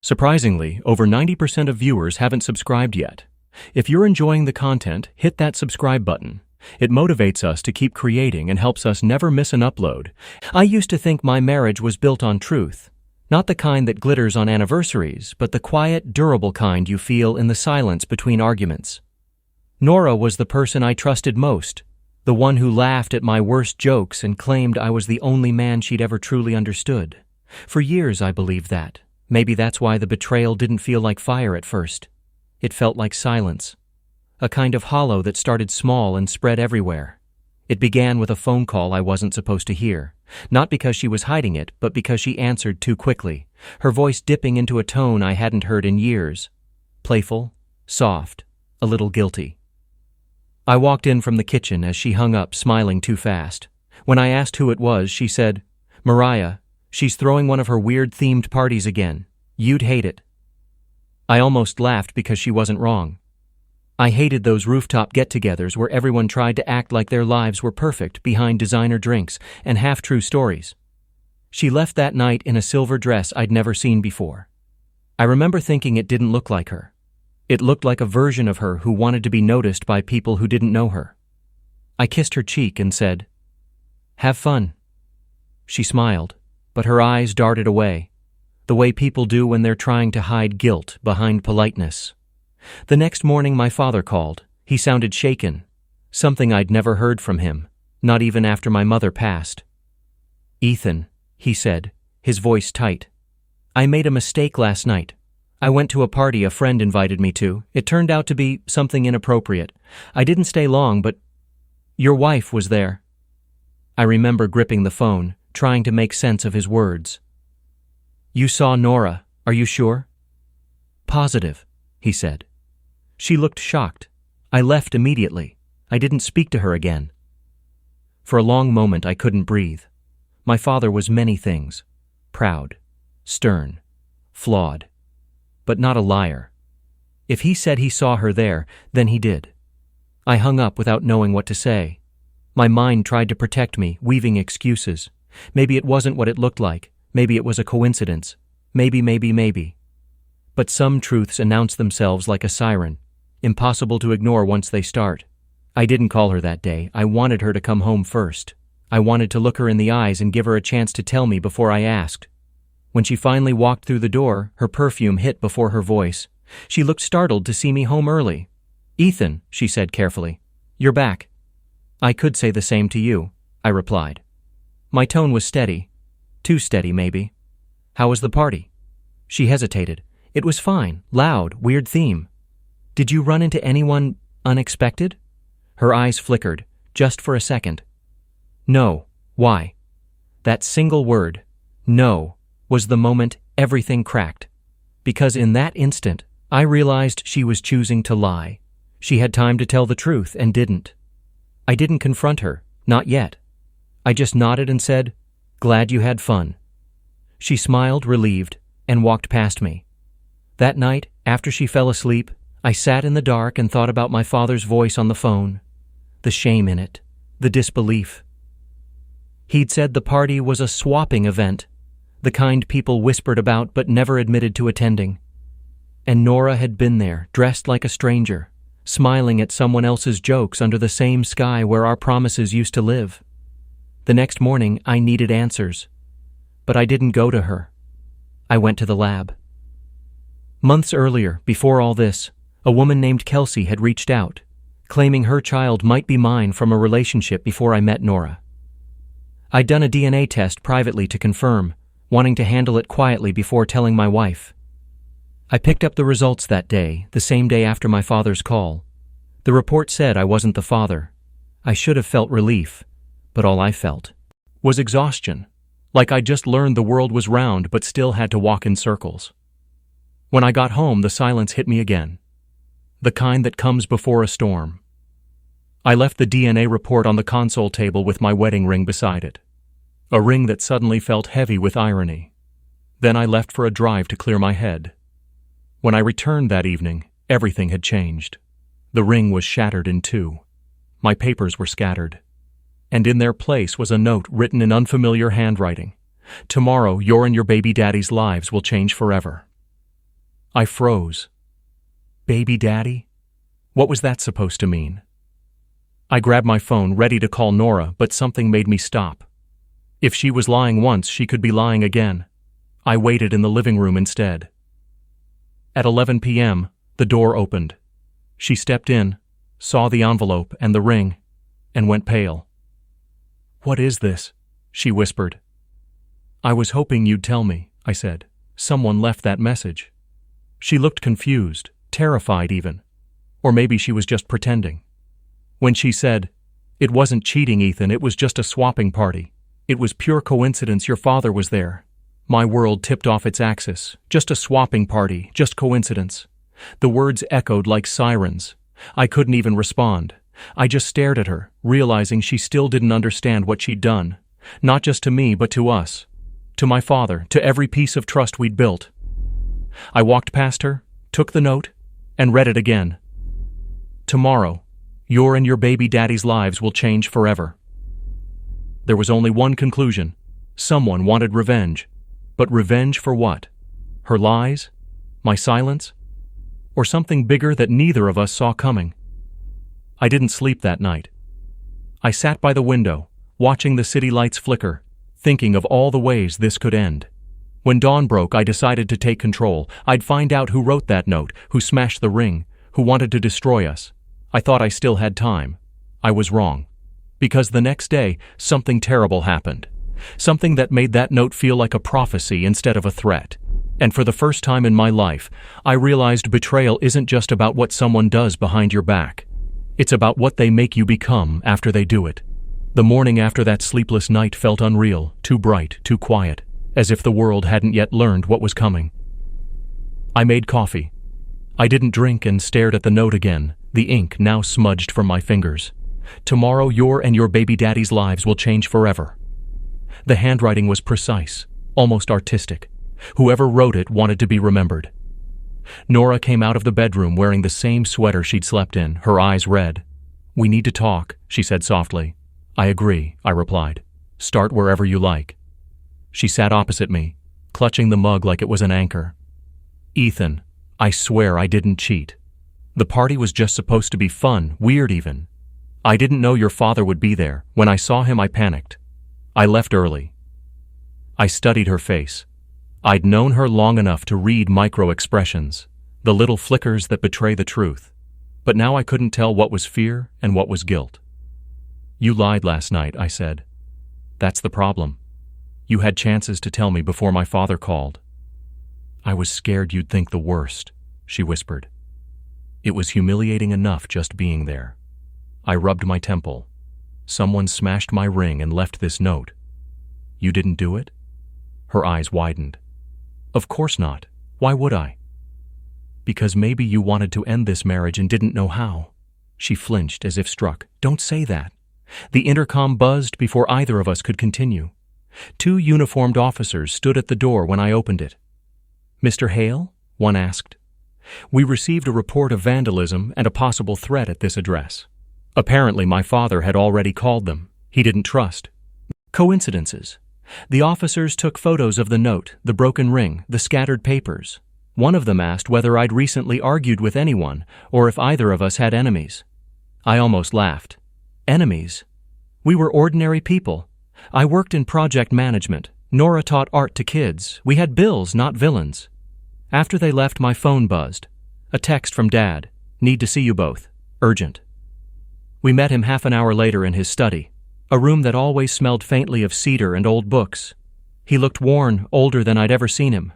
Surprisingly, over 90% of viewers haven't subscribed yet. If you're enjoying the content, hit that subscribe button. It motivates us to keep creating and helps us never miss an upload. I used to think my marriage was built on truth. Not the kind that glitters on anniversaries, but the quiet, durable kind you feel in the silence between arguments. Nora was the person I trusted most, the one who laughed at my worst jokes and claimed I was the only man she'd ever truly understood. For years I believed that. Maybe that's why the betrayal didn't feel like fire at first. It felt like silence. A kind of hollow that started small and spread everywhere. It began with a phone call I wasn't supposed to hear. Not because she was hiding it, but because she answered too quickly, her voice dipping into a tone I hadn't heard in years. Playful, soft, a little guilty. I walked in from the kitchen as she hung up, smiling too fast. When I asked who it was, she said, "Mariah, she's throwing one of her weird themed parties again. You'd hate it." I almost laughed because she wasn't wrong. I hated those rooftop get-togethers where everyone tried to act like their lives were perfect behind designer drinks and half-true stories. She left that night in a silver dress I'd never seen before. I remember thinking it didn't look like her. It looked like a version of her who wanted to be noticed by people who didn't know her. I kissed her cheek and said, "Have fun." She smiled, but her eyes darted away, the way people do when they're trying to hide guilt behind politeness. The next morning my father called. He sounded shaken, something I'd never heard from him, not even after my mother passed. "Ethan," he said, his voice tight. "I made a mistake last night. I went to a party a friend invited me to. It turned out to be something inappropriate. I didn't stay long, but your wife was there." I remember gripping the phone, trying to make sense of his words. "You saw Nora, are you sure?" "Positive," he said. She looked shocked. I left immediately. I didn't speak to her again. For a long moment I couldn't breathe. My father was many things. Proud, stern, flawed, but not a liar. If he said he saw her there, then he did. I hung up without knowing what to say. My mind tried to protect me, weaving excuses. Maybe it wasn't what it looked like. Maybe it was a coincidence. Maybe. But some truths announce themselves like a siren, impossible to ignore once they start. I didn't call her that day. I wanted her to come home first. I wanted to look her in the eyes and give her a chance to tell me before I asked. When she finally walked through the door, her perfume hit before her voice. She looked startled to see me home early. "Ethan," she said carefully, "you're back." "I could say the same to you," I replied. My tone was steady. Too steady, maybe. "How was the party?" She hesitated. "It was fine. Loud, weird theme." "Did you run into anyone unexpected?" Her eyes flickered, just for a second. "No." Why? That single word, "no," was the moment everything cracked. Because in that instant, I realized she was choosing to lie. She had time to tell the truth and didn't. I didn't confront her, not yet. I just nodded and said, "Glad you had fun." She smiled, relieved, and walked past me. That night, after she fell asleep, I sat in the dark and thought about my father's voice on the phone. The shame in it, the disbelief. He'd said the party was a swapping event, the kind people whispered about but never admitted to attending. And Nora had been there, dressed like a stranger, smiling at someone else's jokes under the same sky where our promises used to live. The next morning, I needed answers. But I didn't go to her. I went to the lab. Months earlier, before all this, a woman named Kelsey had reached out, claiming her child might be mine from a relationship before I met Nora. I'd done a DNA test privately to confirm, wanting to handle it quietly before telling my wife. I picked up the results that day, the same day after my father's call. The report said I wasn't the father. I should have felt relief, but all I felt was exhaustion, like I'd just learned the world was round but still had to walk in circles. When I got home, the silence hit me again, the kind that comes before a storm. I left the DNA report on the console table with my wedding ring beside it, a ring that suddenly felt heavy with irony. Then I left for a drive to clear my head. When I returned that evening, everything had changed. The ring was shattered in two. My papers were scattered. And in their place was a note written in unfamiliar handwriting. "Tomorrow, your and your baby daddy's lives will change forever." I froze. Baby daddy? What was that supposed to mean? I grabbed my phone, ready to call Nora, but something made me stop. If she was lying once, she could be lying again. I waited in the living room instead. At 11 p.m., the door opened. She stepped in, saw the envelope and the ring, and went pale. "What is this?" she whispered. "I was hoping you'd tell me," I said. "Someone left that message." She looked confused, terrified even. Or maybe she was just pretending. When she said, "It wasn't cheating, Ethan, it was just a swapping party. It was pure coincidence your father was there." My world tipped off its axis. Just a swapping party, just coincidence. The words echoed like sirens. I couldn't even respond. I just stared at her, realizing she still didn't understand what she'd done. Not just to me, but to us. To my father, to every piece of trust we'd built. I walked past her, took the note, and read it again. "Tomorrow, your and your baby daddy's lives will change forever." There was only one conclusion. Someone wanted revenge. But revenge for what? Her lies? My silence? Or something bigger that neither of us saw coming? I didn't sleep that night. I sat by the window, watching the city lights flicker, thinking of all the ways this could end. When dawn broke, I decided to take control. I'd find out who wrote that note, who smashed the ring, who wanted to destroy us. I thought I still had time. I was wrong. Because the next day, something terrible happened. Something that made that note feel like a prophecy instead of a threat. And for the first time in my life, I realized betrayal isn't just about what someone does behind your back. It's about what they make you become after they do it. The morning after that sleepless night felt unreal, too bright, too quiet, as if the world hadn't yet learned what was coming. I made coffee. I didn't drink and stared at the note again, the ink now smudged from my fingers. "Tomorrow, your and your baby daddy's lives will change forever." The handwriting was precise, almost artistic. Whoever wrote it wanted to be remembered. Nora came out of the bedroom wearing the same sweater she'd slept in, her eyes red. "We need to talk," she said softly. "I agree," I replied. "Start wherever you like." She sat opposite me, clutching the mug like it was an anchor. "Ethan, I swear I didn't cheat. The party was just supposed to be fun, weird even. I didn't know your father would be there. When I saw him, I panicked. I left early." I studied her face. I'd known her long enough to read micro-expressions, the little flickers that betray the truth. But now I couldn't tell what was fear and what was guilt. "You lied last night," I said. "That's the problem. You had chances to tell me before my father called." "I was scared you'd think the worst," she whispered. It was humiliating enough just being there. I rubbed my temple. "Someone smashed my ring and left this note. You didn't do it?" Her eyes widened. "Of course not. Why would I?" "Because maybe you wanted to end this marriage and didn't know how." She flinched as if struck. "Don't say that." The intercom buzzed before either of us could continue. 2 uniformed officers stood at the door when I opened it. "Mr. Hale?" one asked. We received a report of vandalism and a possible threat at this address. Apparently my father had already called them. He didn't trust coincidences. The officers took photos of the note, the broken ring, the scattered papers. One of them asked whether I'd recently argued with anyone or if either of us had enemies. I almost laughed. Enemies? We were ordinary people. I worked in project management. Nora taught art to kids. We had bills, not villains. After they left, my phone buzzed. A text from Dad. "Need to see you both. Urgent." We met him half an hour later in his study, a room that always smelled faintly of cedar and old books. He looked worn, older than I'd ever seen him.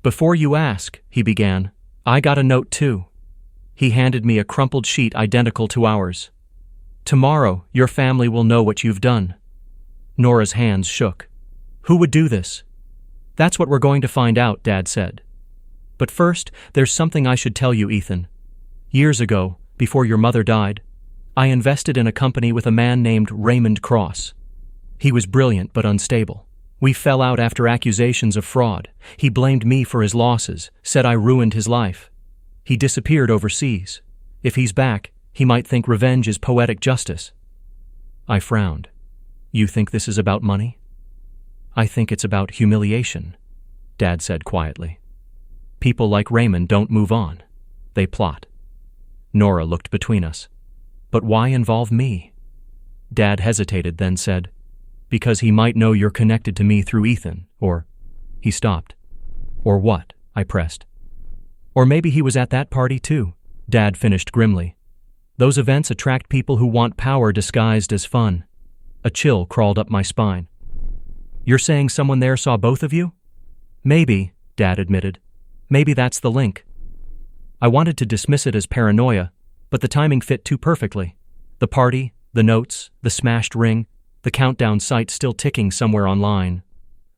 "Before you ask," he began, "I got a note too." He handed me a crumpled sheet identical to ours. "Tomorrow, your family will know what you've done." Nora's hands shook. "Who would do this?" "That's what we're going to find out," Dad said. "But first, there's something I should tell you, Ethan. Years ago, before your mother died, I invested in a company with a man named Raymond Cross. He was brilliant but unstable. We fell out after accusations of fraud. He blamed me for his losses, said I ruined his life. He disappeared overseas. If he's back, he might think revenge is poetic justice." I frowned. "You think this is about money?" "I think it's about humiliation," Dad said quietly. People like Raymond don't move on. They plot. Nora looked between us. But why involve me? Dad hesitated, then said, because he might know you're connected to me through Ethan, or... He stopped. Or what? I pressed. Or maybe he was at that party too, Dad finished grimly. Those events attract people who want power disguised as fun. A chill crawled up my spine. You're saying someone there saw both of you? Maybe, Dad admitted. Maybe that's the link. I wanted to dismiss it as paranoia, but the timing fit too perfectly. The party, the notes, the smashed ring, the countdown site still ticking somewhere online.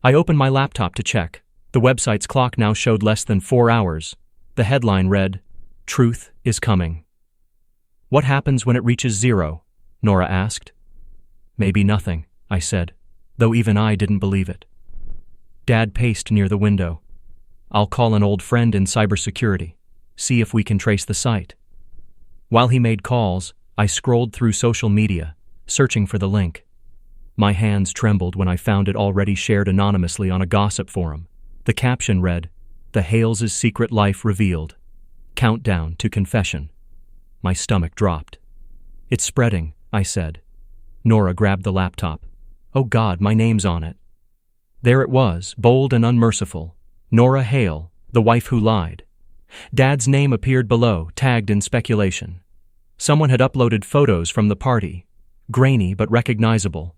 I opened my laptop to check. The website's clock now showed less than 4 hours. The headline read, "Truth is coming." What happens when it reaches 0? Nora asked. Maybe nothing, I said, though even I didn't believe it. Dad paced near the window. I'll call an old friend in cybersecurity, see if we can trace the site. While he made calls, I scrolled through social media, searching for the link. My hands trembled when I found it already shared anonymously on a gossip forum. The caption read, "The Hales' secret life revealed. Countdown to confession." My stomach dropped. It's spreading, I said. Nora grabbed the laptop. Oh God, my name's on it. There it was, bold and unmerciful. Nora Hale, the wife who lied. Dad's name appeared below, tagged in speculation. Someone had uploaded photos from the party, grainy but recognizable.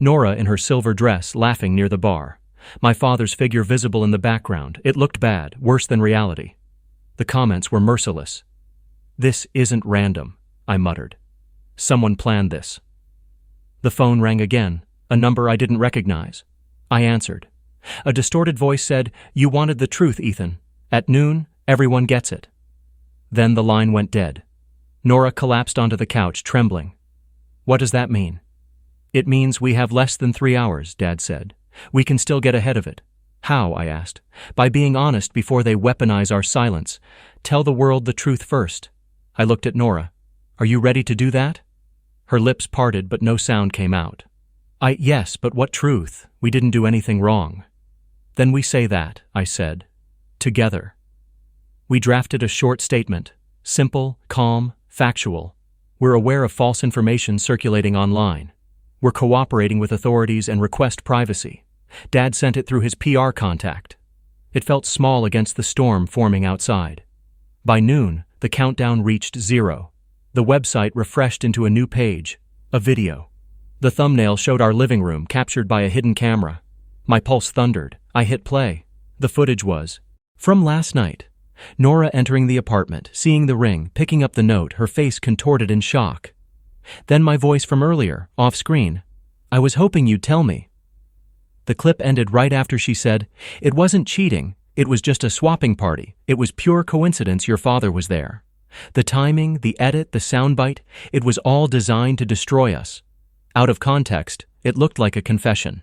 Nora in her silver dress, laughing near the bar. My father's figure visible in the background. It looked bad, worse than reality. The comments were merciless. This isn't random, I muttered. Someone planned this. The phone rang again, a number I didn't recognize. I answered. A distorted voice said, "You wanted the truth, Ethan. At noon, everyone gets it." Then the line went dead. Nora collapsed onto the couch, trembling. What does that mean? It means we have less than 3 hours, Dad said. We can still get ahead of it. How? I asked. By being honest before they weaponize our silence. Tell the world the truth first. I looked at Nora. Are you ready to do that? Her lips parted, but no sound came out. Yes, but what truth? We didn't do anything wrong. Then we say that, I said. Together. We drafted a short statement. Simple, calm, factual. We're aware of false information circulating online. We're cooperating with authorities and request privacy. Dad sent it through his PR contact. It felt small against the storm forming outside. By noon, the countdown reached 0. The website refreshed into a new page, a video. The thumbnail showed our living room captured by a hidden camera. My pulse thundered. I hit play. The footage was from last night. Nora entering the apartment, seeing the ring, picking up the note, her face contorted in shock. Then my voice from earlier, off screen. I was hoping you'd tell me. The clip ended right after she said, "It wasn't cheating, it was just a swapping party. It was pure coincidence your father was there. The timing, the edit, the soundbite, it was all designed to destroy us." Out of context, it looked like a confession.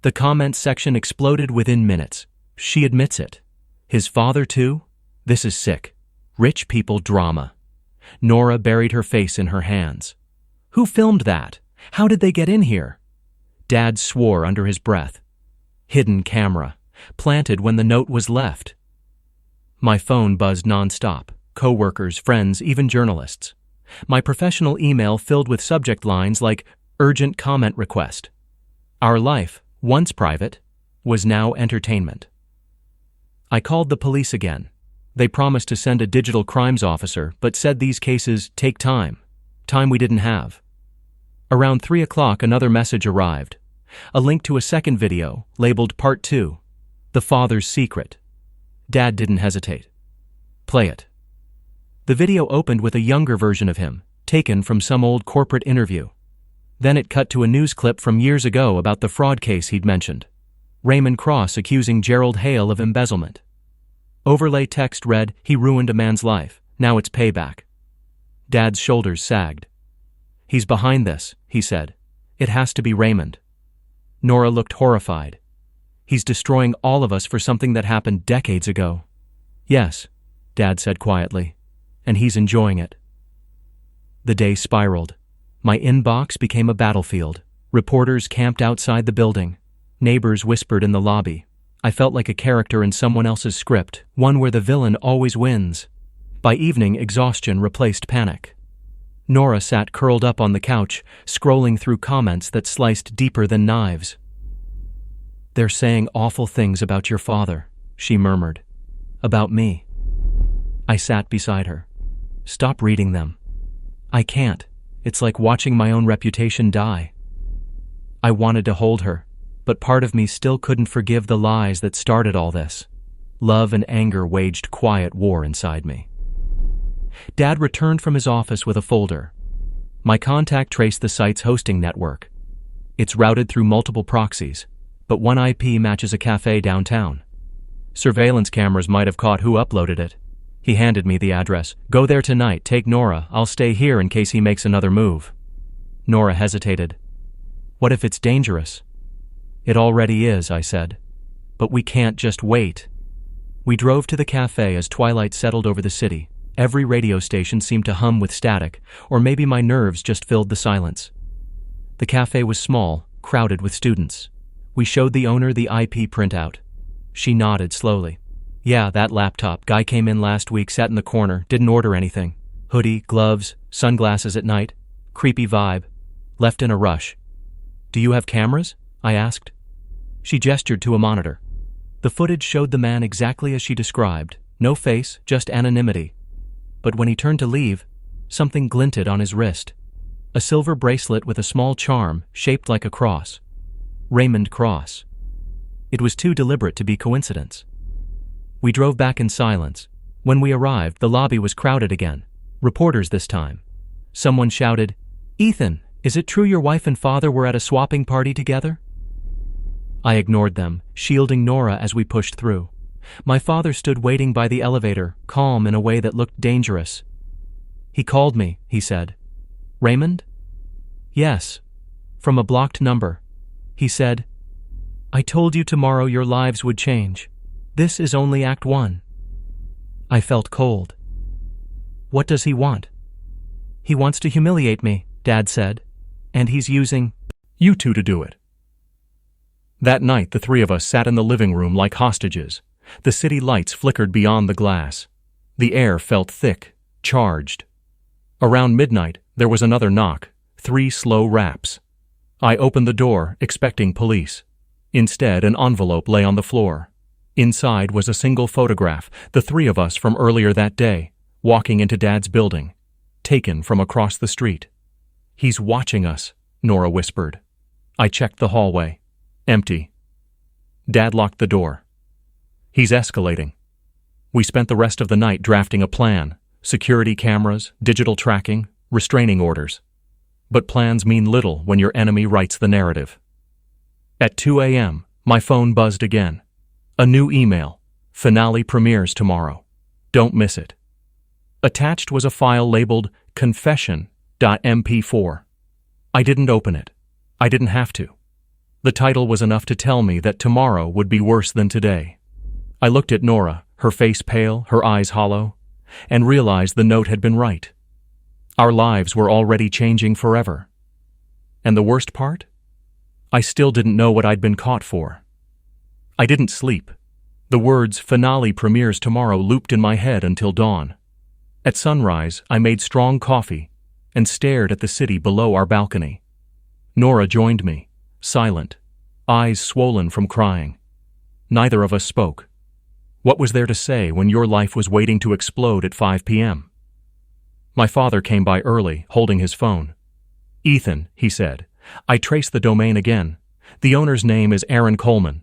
The comments section exploded within minutes. She admits it. His father too? This is sick. Rich people drama. Nora buried her face in her hands. Who filmed that? How did they get in here? Dad swore under his breath. Hidden camera. Planted when the note was left. My phone buzzed nonstop. Co-workers, friends, even journalists. My professional email filled with subject lines like, "Urgent comment request." Our life, once private, was now entertainment. I called the police again. They promised to send a digital crimes officer, but said these cases take time. Time we didn't have. Around 3 o'clock, another message arrived. A link to a second video, labeled Part 2. The Father's Secret. Dad didn't hesitate. Play it. The video opened with a younger version of him, taken from some old corporate interview. Then it cut to a news clip from years ago about the fraud case he'd mentioned. Raymond Cross accusing Gerald Hale of embezzlement. Overlay text read, "He ruined a man's life. Now it's payback." Dad's shoulders sagged. "He's behind this," he said. "It has to be Raymond." Nora looked horrified. "He's destroying all of us for something that happened decades ago." "Yes," Dad said quietly, "and he's enjoying it." The day spiraled. My inbox became a battlefield. Reporters camped outside the building. Neighbors whispered in the lobby. I felt like a character in someone else's script, one where the villain always wins. By evening, exhaustion replaced panic. Nora sat curled up on the couch, scrolling through comments that sliced deeper than knives. "They're saying awful things about your father," she murmured. "About me." I sat beside her. "Stop reading them." "I can't. It's like watching my own reputation die." I wanted to hold her, but part of me still couldn't forgive the lies that started all this. Love and anger waged quiet war inside me. Dad returned from his office with a folder. My contact traced the site's hosting network. It's routed through multiple proxies, but one IP matches a cafe downtown. Surveillance cameras might have caught who uploaded it. He handed me the address. "Go there tonight, take Nora, I'll stay here in case he makes another move." Nora hesitated. "What if it's dangerous?" "It already is," I said. "But we can't just wait." We drove to the cafe as twilight settled over the city. Every radio station seemed to hum with static, or maybe my nerves just filled the silence. The cafe was small, crowded with students. We showed the owner the IP printout. She nodded slowly. "Yeah, that laptop. Guy came in last week, sat in the corner, didn't order anything. Hoodie, gloves, sunglasses at night. Creepy vibe. Left in a rush." "Do you have cameras?" I asked. She gestured to a monitor. The footage showed the man exactly as she described. No face, just anonymity. But when he turned to leave, something glinted on his wrist. A silver bracelet with a small charm shaped like a cross. Raymond Cross. It was too deliberate to be coincidence. We drove back in silence. When we arrived, the lobby was crowded again. Reporters this time. Someone shouted, "Ethan, is it true your wife and father were at a swapping party together?" I ignored them, shielding Nora as we pushed through. My father stood waiting by the elevator, calm in a way that looked dangerous. "He called me," he said. "Raymond?" "Yes." From a blocked number. He said, "I told you tomorrow your lives would change. This is only Act 1. I felt cold. "What does he want?" "He wants to humiliate me," Dad said. "And he's using you two to do it." That night, the three of us sat in the living room like hostages. The city lights flickered beyond the glass. The air felt thick, charged. Around midnight, there was another knock, 3 slow raps. I opened the door, expecting police. Instead, an envelope lay on the floor. Inside was a single photograph, the three of us from earlier that day, walking into Dad's building, taken from across the street. "He's watching us," Nora whispered. I checked the hallway. Empty. Dad locked the door. "He's escalating." We spent the rest of the night drafting a plan: security cameras, digital tracking, restraining orders. But plans mean little when your enemy writes the narrative. At 2 a.m., my phone buzzed again. A new email. "Finale premieres tomorrow. Don't miss it." Attached was a file labeled confession.mp4. I didn't open it. I didn't have to. The title was enough to tell me that tomorrow would be worse than today. I looked at Nora, her face pale, her eyes hollow, and realized the note had been right. Our lives were already changing forever. And the worst part? I still didn't know what I'd been caught for. I didn't sleep. The words "finale premieres tomorrow" looped in my head until dawn. At sunrise, I made strong coffee and stared at the city below our balcony. Nora joined me, silent, eyes swollen from crying. Neither of us spoke. What was there to say when your life was waiting to explode at 5 p.m.? My father came by early, holding his phone. "Ethan," he said, "I traced the domain again. The owner's name is Aaron Coleman."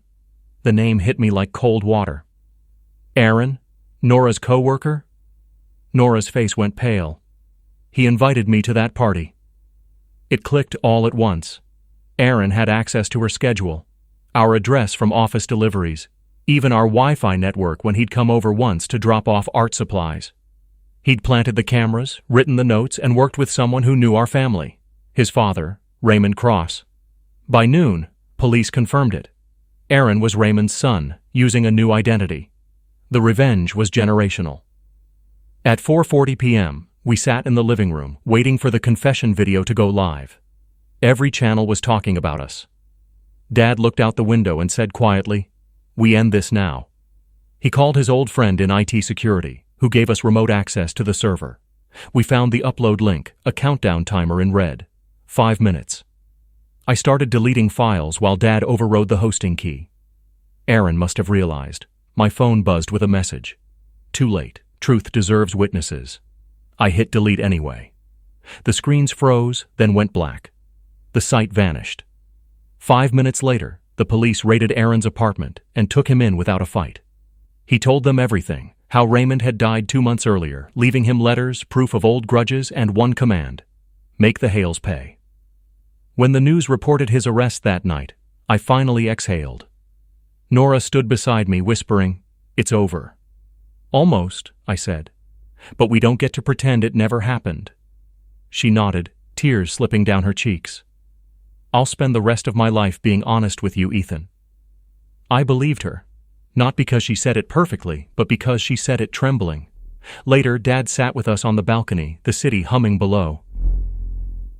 The name hit me like cold water. "Aaron? Nora's co-worker?" Nora's face went pale. "He invited me to that party." It clicked all at once. Aaron had access to her schedule, our address from office deliveries, even our Wi-Fi network when he'd come over once to drop off art supplies. He'd planted the cameras, written the notes, and worked with someone who knew our family, his father, Raymond Cross. By noon, police confirmed it. Aaron was Raymond's son, using a new identity. The revenge was generational. At 4:40 p.m., we sat in the living room, waiting for the confession video to go live. Every channel was talking about us. Dad looked out the window and said quietly, We end this now. He called his old friend in IT security, who gave us remote access to the server. We found the upload link, a countdown timer in red. 5 minutes. I started deleting files while Dad overrode the hosting key. Aaron must have realized. My phone buzzed with a message. Too late. Truth deserves witnesses. I hit delete anyway. The screens froze, then went black. The site vanished. 5 minutes later, the police raided Aaron's apartment and took him in without a fight. He told them everything, how Raymond had died 2 months earlier, leaving him letters, proof of old grudges, and one command: make the Hales pay. When the news reported his arrest that night, I finally exhaled. Nora stood beside me, whispering, "It's over." "Almost," I said. "But we don't get to pretend it never happened." She nodded, tears slipping down her cheeks. "I'll spend the rest of my life being honest with you, Ethan." I believed her. Not because she said it perfectly, but because she said it trembling. Later, Dad sat with us on the balcony, the city humming below.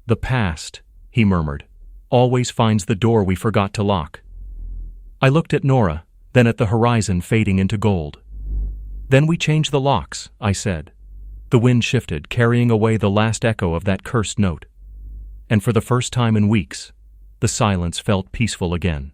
"The past," he murmured, "always finds the door we forgot to lock." I looked at Nora, then at the horizon fading into gold. "Then we changed the locks," I said. The wind shifted, carrying away the last echo of that cursed note. And for the first time in weeks, the silence felt peaceful again.